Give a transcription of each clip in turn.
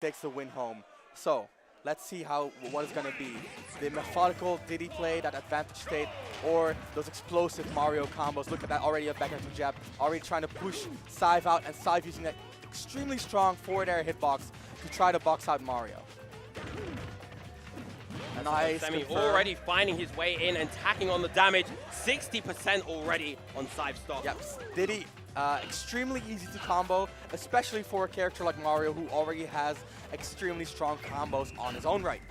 takes the win home. So let's see what it's gonna be. The methodical Diddy play, that advantage state, or those explosive Mario combos. Look at that, already a back air to jab, already trying to push cyve out, and cyve using that extremely strong forward air hitbox to try to box out Mario. Nice. Supahsemmie already finding his way in and tacking on the damage. 60% already on cyve stock. Yep, Diddy, extremely easy to combo, especially for a character like Mario who already has extremely strong combos on his own right.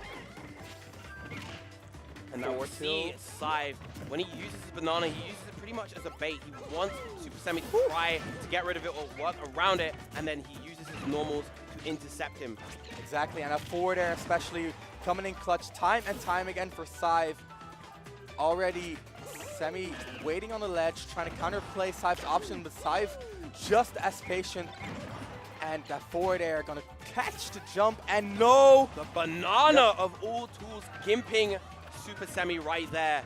And now we'll see cyve, when he uses his banana, he uses it pretty much as a bait. He wants Supahsemmie to try to get rid of it or work around it, and then he uses his normals to intercept him. Exactly, and a forward air especially coming in clutch time and time again for cyve. Already Semi waiting on the ledge, trying to counterplay cyve's option, but cyve just as patient. And that forward air gonna catch the jump, and no! The banana of all tools gimping Supahsemmie right there.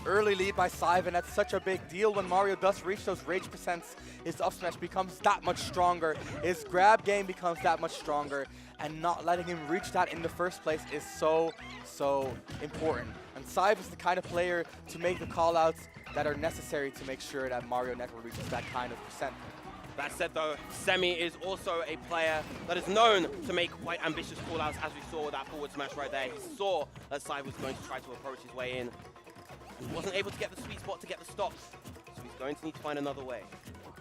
Early lead by cyve, and that's such a big deal when Mario does reach those rage percents. His up smash becomes that much stronger. His grab game becomes that much stronger. And not letting him reach that in the first place is so important. And cyve is the kind of player to make the callouts that are necessary to make sure that Mario never reaches that kind of percent. That said though, Semi is also a player that is known to make quite ambitious callouts, as we saw with that forward smash right there. He saw that cyve was going to try to approach his way in. He wasn't able to get the sweet spot to get the stops, so he's going to need to find another way.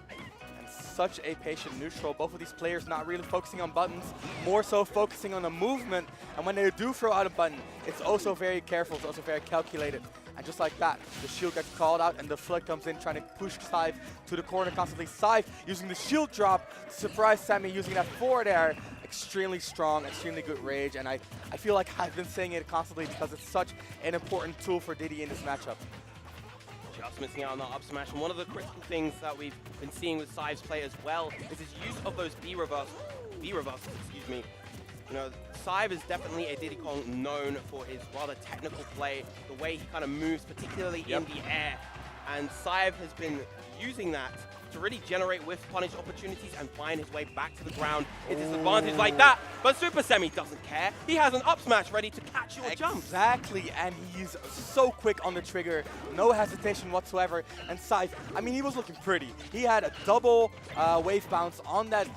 And such a patient neutral. Both of these players not really focusing on buttons, more so focusing on the movement. And when they do throw out a button, it's also very careful, it's also very calculated. And just like that, the shield gets called out and the flood comes in trying to push cyve to the corner constantly. Cyve using the shield drop to surprise Semi, using that forward air. Extremely strong, extremely good rage, and I feel like I've been saying it constantly because it's such an important tool for Diddy in this matchup. Just missing out on that up smash, and one of the critical things that we've been seeing with cyve's play as well is his use of those B reversals, excuse me. You know, cyve is definitely a Diddy Kong known for his rather technical play, the way he kind of moves, particularly in the air, and cyve has been using that to really generate whiff punish opportunities and find his way back to the ground. It's his advantage like that, but Supahsemmie doesn't care. He has an up smash ready to catch your jump. Exactly, and he's so quick on the trigger, no hesitation whatsoever. And cyve, I mean, he was looking pretty. He had a double wave bounce on that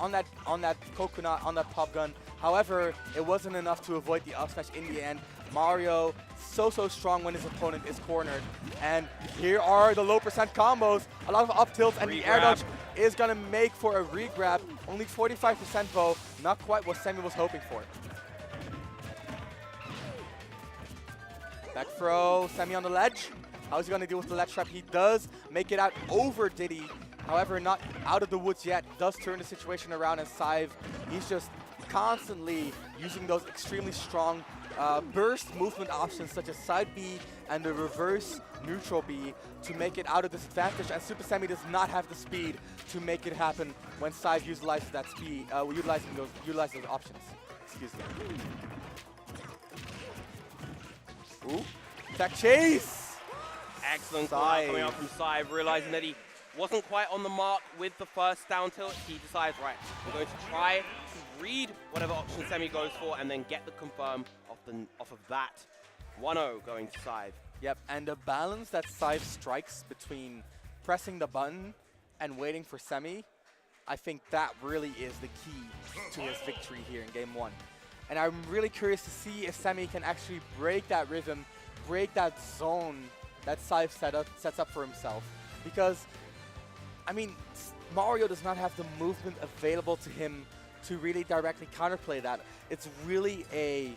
coconut, on that pop gun. However, it wasn't enough to avoid the up smash in the end. Mario, so strong when his opponent is cornered. And here are the low percent combos. A lot of up tilts, and the air dodge is going to make for a re-grab. Only 45% though, not quite what Semi was hoping for. Back throw, Semi on the ledge. How's he going to deal with the ledge trap? He does make it out over Diddy. However, not out of the woods yet. Does turn the situation around, and cyve, he's just constantly using those extremely strong burst movement options such as side B and the reverse neutral B to make it out of disadvantage, and Supahsemmie does not have the speed to make it happen when cyve utilizes that speed, utilizing those options. Excuse me. Ooh, attack chase! Excellent call coming out from cyve, realizing that he wasn't quite on the mark with the first down tilt. He decides, right, I'm going to try to read whatever option Semi goes for and then get the confirm off of that. 1-0 going to cyve. Yep, and the balance that cyve strikes between pressing the button and waiting for Semi, I think that really is the key to his victory here in game 1. And I'm really curious to see if Semi can actually break that rhythm, break that zone that cyve sets up for himself. Because, I mean, Mario does not have the movement available to him to really directly counterplay that. It's really a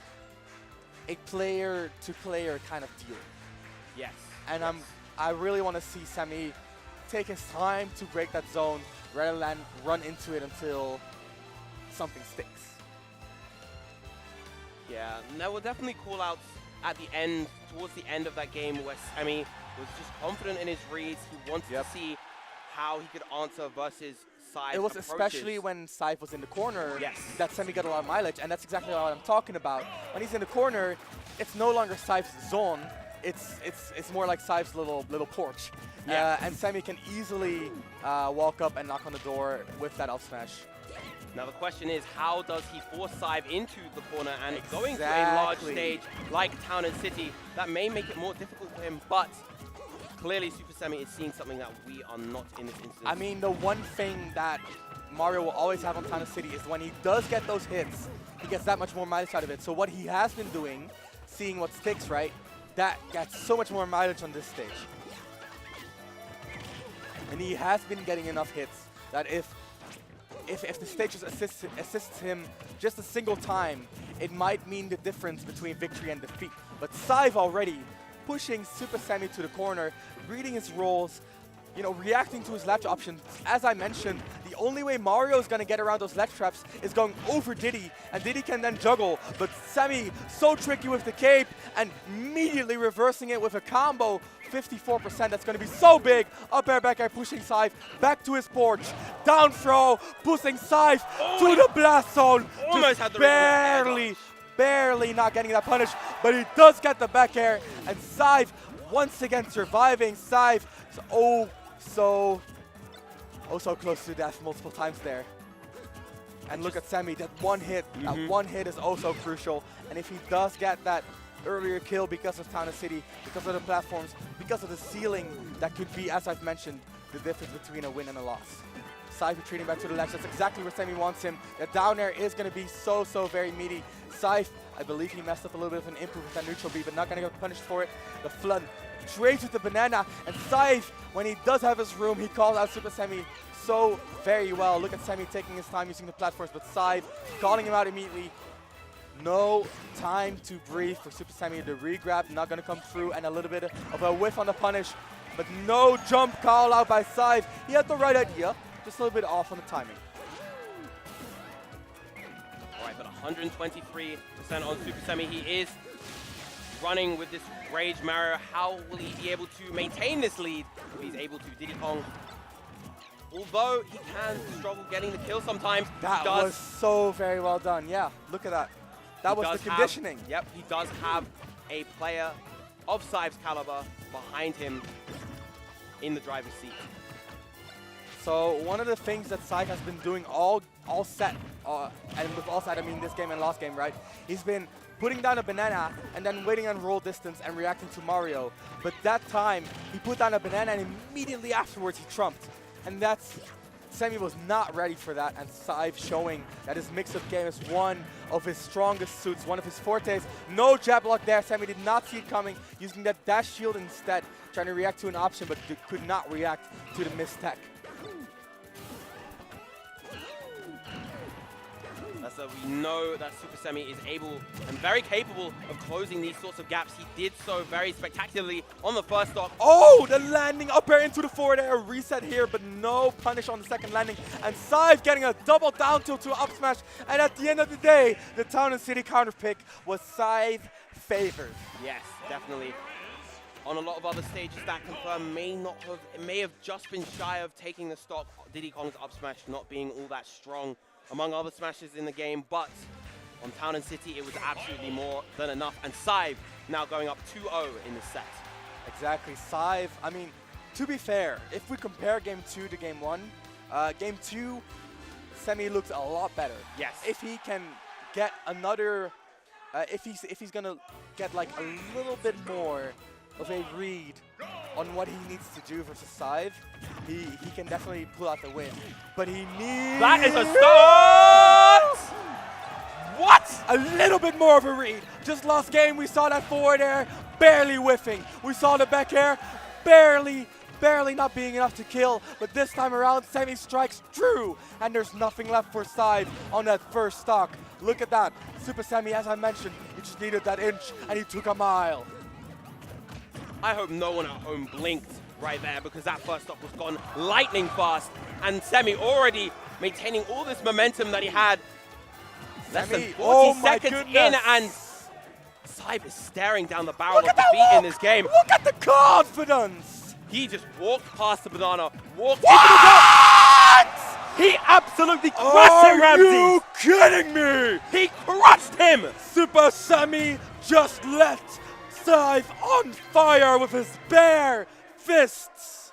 player-to-player kind of deal. Yes. And I really want to see Semi take his time to break that zone rather than run into it until something sticks. Yeah, and there were definitely call-outs at the end, towards the end of that game, where Semi was just confident in his reads. He wanted to see how he could answer versus cyve. It was approaches. especially when cyve was in the corner that Semi got a lot of mileage, and that's exactly what I'm talking about. When he's in the corner, it's no longer cyve's zone. It's more like cyve's little porch. And Semi can easily walk up and knock on the door with that up smash. Now the question is, how does he force cyve into the corner and going to a large stage like Town and City? That may make it more difficult for him, but clearly Supahsemmie is seeing something that we are not in this instance. I mean, the one thing that Mario will always have on Town and City is when he does get those hits, he gets that much more mileage out of it. So what he has been doing, seeing what sticks, right, that gets so much more mileage on this stage. And he has been getting enough hits that if the stage just assists him just a single time, it might mean the difference between victory and defeat. But cyve already pushing Supahsemmie to the corner, reading his rolls, you know, reacting to his ledge options. As I mentioned, the only way Mario is going to get around those ledge traps is going over Diddy, and Diddy can then juggle. But Semi, so tricky with the cape, and immediately reversing it with a combo. 54%, that's going to be so big. Up air, back air, pushing cyve back to his porch. Down throw, pushing cyve to the blast zone. Almost Just had the barely not getting that punish, but he does get the back air, and cyve once again surviving. Cyve so close to death multiple times there. And look at Semi, that one hit. That one hit is also crucial. And if he does get that earlier kill because of Town and City, because of the platforms, because of the ceiling, that could be, as I've mentioned, the difference between a win and a loss. cyve retreating back to the ledge. That's exactly where Semi wants him. The down air is going to be so very meaty. cyve, I believe he messed up a little bit of an improve with that neutral B, but not going to get punished for it. The flood trades with the banana, and cyve, when he does have his room, he calls out Supahsemmie so very well. Look at Semi taking his time using the platforms, but cyve calling him out immediately. No time to breathe for Supahsemmie. The re-grab not going to come through, and a little bit of a whiff on the punish, but no jump call out by cyve. He had the right idea, just a little bit off on the timing. All right, but 123% on Supahsemmie. He is running with this Rage Mario. How will he be able to maintain this lead if he's able to? Diddy Kong, although he can struggle getting the kill sometimes. That was so very well done. Yeah, look at that. That was the conditioning. Yep, he does have a player of cyve's caliber behind him in the driver's seat. So one of the things that cyve has been doing all set, and with all set I mean this game and last game, right? He's been putting down a banana and then waiting on roll distance and reacting to Mario. But that time, he put down a banana and immediately afterwards he trumped. And Semi was not ready for that, and cyve showing that his mix-up game is one of his strongest suits, one of his fortes. No jab block there. Semi did not see it coming, using that dash shield instead, trying to react to an option, but could not react to the missed tech. So we know that Supahsemmie is able and very capable of closing these sorts of gaps. He did so very spectacularly on the first stock. Oh, the landing up air into the forward air. Reset here, but no punish on the second landing. And cyve getting a double down tilt to up smash. And at the end of the day, the Town and City counter pick was cyve favored. Yes, definitely. On a lot of other stages, that confirm may have just been shy of taking the stock. Diddy Kong's up smash not being all that strong among other smashes in the game, but on Town and City, it was absolutely more than enough. And cyve now going up 2-0 in the set. Exactly, cyve. I mean, to be fair, if we compare Game 2 to Game 1, Game 2, Semi looks a lot better. Yes. If he can get another, if he's gonna get like a little bit more of a read on what he needs to do versus cyve, he can definitely pull out the win. But he needs... That is a start! What? A little bit more of a read. Just last game, we saw that forward air barely whiffing. We saw the back air barely not being enough to kill. But this time around, Semi strikes true. And there's nothing left for cyve on that first stock. Look at that. Supahsemmie, as I mentioned, he just needed that inch, and he took a mile. I hope no one at home blinked right there, because that first stock was gone lightning fast, and Semi already maintaining all this momentum that he had. Less than 40 seconds in, and cyve is staring down the barrel of defeat in this game. Look at the confidence! He just walked past the banana, walked into the goal. He absolutely crushed him, Ramsey! Are you kidding me? He crushed him! Supahsemmie just left cyve on fire with his bare fists.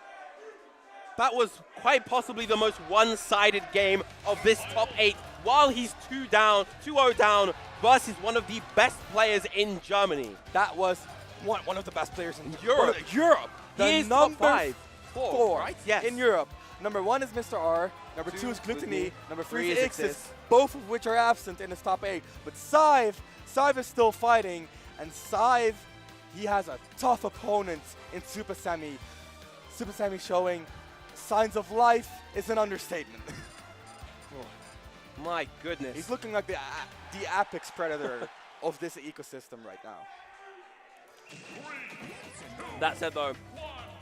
That was quite possibly the most one-sided game of this top 8 while he's 2-0 down versus one of the best players in Germany. That was one of the best players in Europe. Europe. He is top 4, right? Yes. In Europe. Number 1 is Mr. R. Number 2 is Gluttony. Number 3 is Ixis. Both of which are absent in his top 8. But cyve is still fighting. And cyve, he has a tough opponent in Supahsemmie. Supahsemmie showing signs of life is an understatement. My goodness. He's looking like the apex predator of this ecosystem right now. That said, though,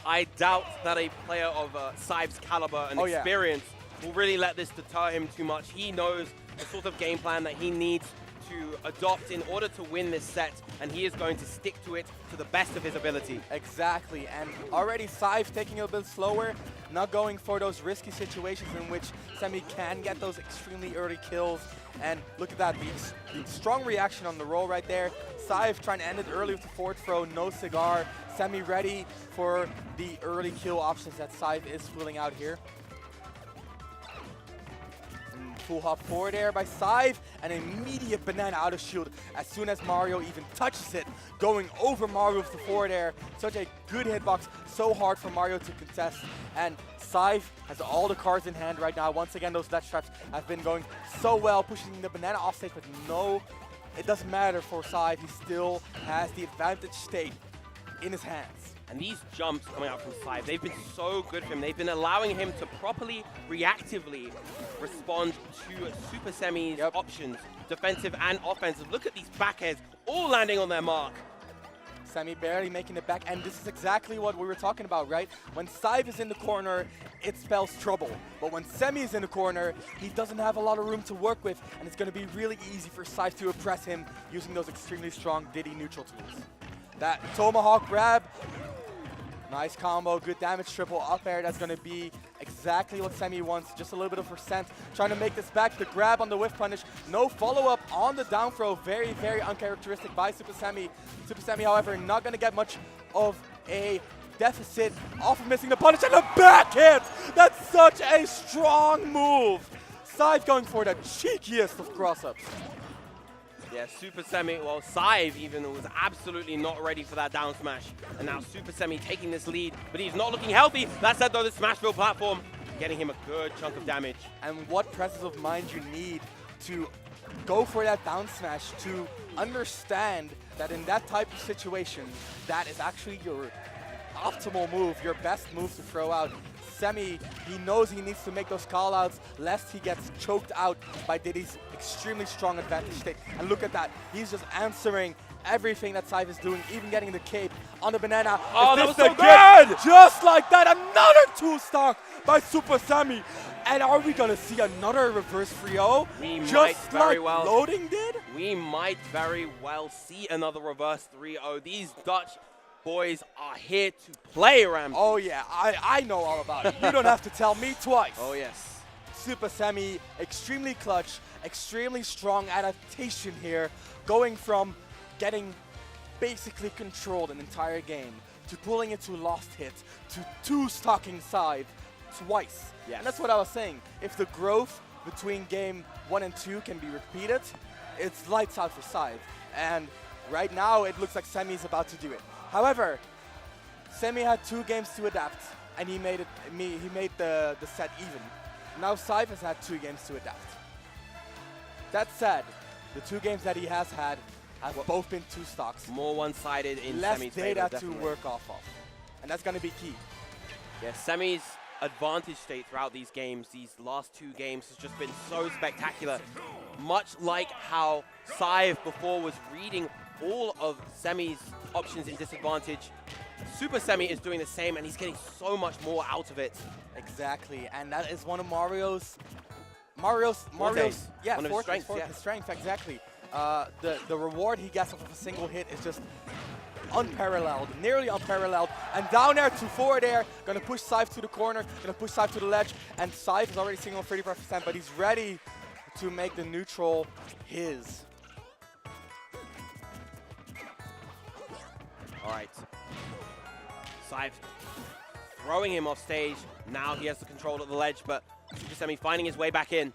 I doubt that a player of cyve's caliber and experience will really let this deter him too much. He knows the sort of game plan that he needs to adopt in order to win this set, and he is going to stick to it to the best of his ability. Exactly, and already cyve taking it a bit slower, not going for those risky situations in which Semmie can get those extremely early kills. And look at that, the strong reaction on the roll right there. cyve trying to end it early with the forward throw, no cigar. Semmie ready for the early kill options that cyve is filling out here. Full hop forward air by cyve, and immediate banana out of shield as soon as Mario even touches it, going over Mario with the forward air. Such a good hitbox, so hard for Mario to contest, and cyve has all the cards in hand right now. Once again, those ledge traps have been going so well, pushing the banana off stage, but no, it doesn't matter for cyve. He still has the advantage state in his hands. And these jumps coming out from cyve, they've been so good for him. They've been allowing him to properly, reactively respond to Supahsemmie's options, defensive and offensive. Look at these back airs, all landing on their mark. Semmie barely making it back, and this is exactly what we were talking about, right? When cyve is in the corner, it spells trouble. But when Semmie is in the corner, he doesn't have a lot of room to work with, and it's going to be really easy for cyve to oppress him using those extremely strong Diddy neutral tools. That tomahawk grab, nice combo, good damage triple up air. That's going to be exactly what Semmie wants. Just a little bit of percent. Trying to make this back. The grab on the whiff punish. No follow-up on the down throw. Very, very uncharacteristic by Supahsemmie. Supahsemmie, however, not going to get much of a deficit off of missing the punish. And the back hit! That's such a strong move. cyve going for the cheekiest of cross-ups. Yeah, Supahsemmie, well, cyve even was absolutely not ready for that down smash. And now Supahsemmie taking this lead, but he's not looking healthy. That said, though, the Smashville platform getting him a good chunk of damage. And what presence of mind you need to go for that down smash, to understand that in that type of situation, that is actually your optimal move, your best move to throw out. Semmie, he knows he needs to make those call-outs lest he gets choked out by Diddy's extremely strong advantage state. And look at that. He's just answering everything that cyve is doing, even getting the cape on the banana. Oh, that was so good! Just like that, another 2-stock by Supahsemmie. And are we going to see another reverse 3-0? Just like Loading did? We might very well see another reverse 3-0. These Dutch boys are here to play, Ramsey. Oh yeah, I know all about it. You don't have to tell me twice. Oh yes. Supahsemmie, extremely clutch, extremely strong adaptation here, going from getting basically controlled an entire game to pulling it to lost hit to 2-stocking cyve twice. Yes. And that's what I was saying. If the growth between game 1 and 2 can be repeated, it's lights out for cyve. And right now it looks like Semmie's about to do it. However, Semmie had 2 games to adapt, and he made the set even. Now cyve has had 2 games to adapt. That said, the 2 games that he has had have both been 2-stocks. More one-sided in less Semmie's data favor, to work off of, and that's going to be key. Yeah, Semmie's advantage state throughout these games, these last 2 games, has just been so spectacular. Much like how cyve before was reading all of Semmie's options in disadvantage, Supahsemmie is doing the same, and he's getting so much more out of it. Exactly, and that is one of Mario's yeah, one of his strengths, his strength, exactly. The reward he gets off of a single hit is just unparalleled, nearly unparalleled. And down air to forward air, gonna push cyve to the corner, gonna push cyve to the ledge, and cyve is already sitting on 35%, but he's ready to make the neutral his. All right, cyve throwing him off stage. Now he has the control at the ledge, but Supahsemmie finding his way back in.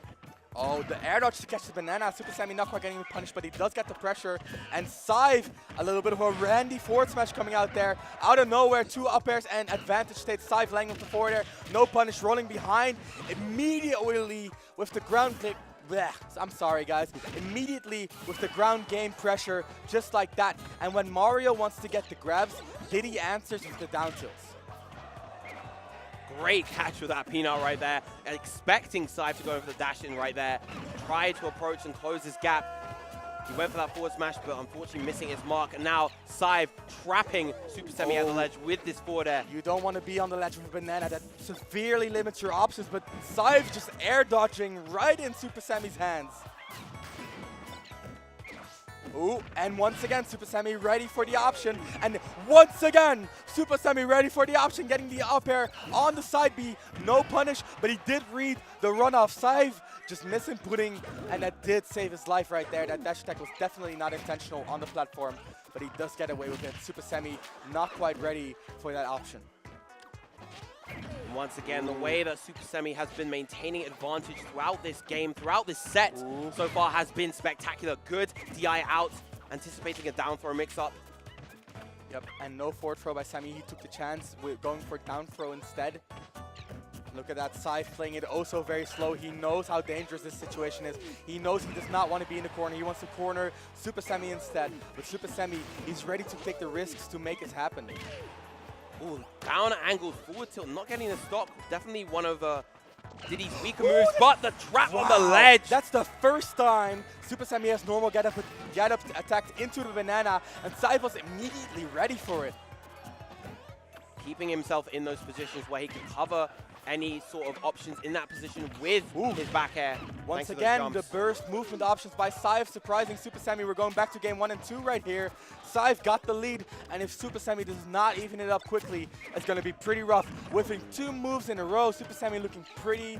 Oh, the air dodge to catch the banana. Supahsemmie not quite getting punished, but he does get the pressure. And cyve, a little bit of a Randy forward smash coming out there. Out of nowhere, 2 up airs and advantage state. cyve laying with the forward air. No punish, rolling behind. Immediately with the ground click. Blech, I'm sorry, guys. Immediately with the ground game pressure, just like that. And when Mario wants to get the grabs, Diddy answers with the down tilts. Great catch with that peanut right there. Expecting cyve to go in for the dash in right there. Tried to approach and close his gap. He went for that forward smash, but unfortunately missing his mark. And now cyve trapping Supahsemmie at the ledge with this forward air. You don't want to be on the ledge with a banana. That severely limits your options, but cyve just air dodging right in Supahsemmie's hands. Ooh, and once again, Supahsemmie ready for the option. And once again, Supahsemmie ready for the option, getting the up air on the side B. No punish, but he did read the runoff. cyve just misinputting, and that did save his life right there. That dash attack was definitely not intentional on the platform, but he does get away with it. Supahsemmie not quite ready for that option. Once again, the way that Supahsemmie has been maintaining advantage throughout this game, throughout this set so far has been spectacular. Good DI out, anticipating a down throw mix-up. Yep, and no forward throw by Semmie. He took the chance with going for down throw instead. Look at that, cyve playing it oh so very slow. He knows how dangerous this situation is. He knows he does not want to be in the corner. He wants to corner Supahsemmie instead. With Supahsemmie, he's ready to take the risks to make it happen. Ooh, down angled forward tilt, not getting the stop. Definitely one of Diddy's weaker moves, but the trap on the ledge. That's the first time Supahsemmie has normal get up attacked into the banana, and cyve was immediately ready for it. Keeping himself in those positions where he can cover any sort of options in that position with his back air. Once again, the burst movement options by cyve surprising Supahsemmie. We're going back to game 1 and 2 right here. cyve got the lead, and if Supahsemmie does not even it up quickly, it's going to be pretty rough. Whiffing 2 moves in a row, Supahsemmie looking pretty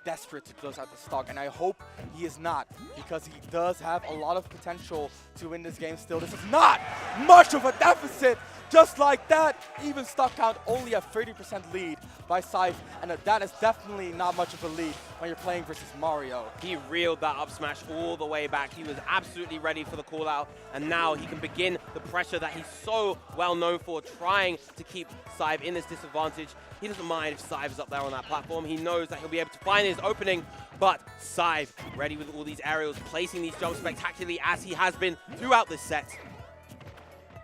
desperate to close out the stock, and I hope he is not, because he does have a lot of potential to win this game still. This is not much of a deficit. Just like that, even stock count, only a 30% lead by cyve, and that is definitely not much of a lead when you're playing versus Mario. He reeled that up smash all the way back. He was absolutely ready for the call out, and now he can begin the pressure that he's so well known for, trying to keep cyve in this disadvantage. He doesn't mind if cyve is up there on that platform. He knows that he'll be able to find his opening, but cyve ready with all these aerials, placing these jumps spectacularly as he has been throughout this set.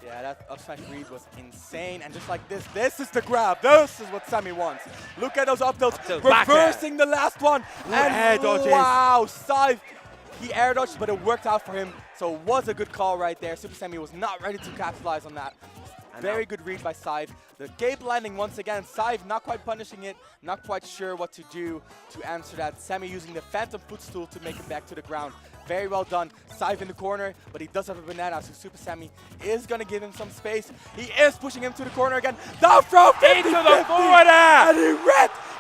Yeah, that up smash read was insane, and just like this is the grab. This is what Semmie wants. Look at those up tilts, reversing the last one, and air dodges. Wow, cyve, he air dodged, but it worked out for him, so it was a good call right there. Supahsemmie was not ready to capitalize on that. Very good read by cyve. The Gabe landing once again. cyve not quite punishing it, not quite sure what to do to answer that. Semmie using the phantom footstool to make him back to the ground. Very well done. cyve in the corner, but he does have a banana, so Supahsemmie is going to give him some space. He is pushing him to the corner again. Down throw, 50-50, into the forward air! And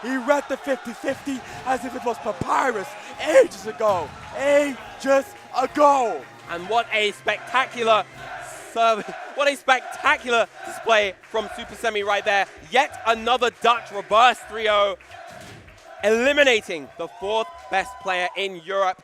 he read the 50-50 as if it was papyrus ages ago. Ages ago. And what a spectacular service. What a spectacular display from Supahsemmie right there. Yet another Dutch reverse 3-0, eliminating the 4th best player in Europe.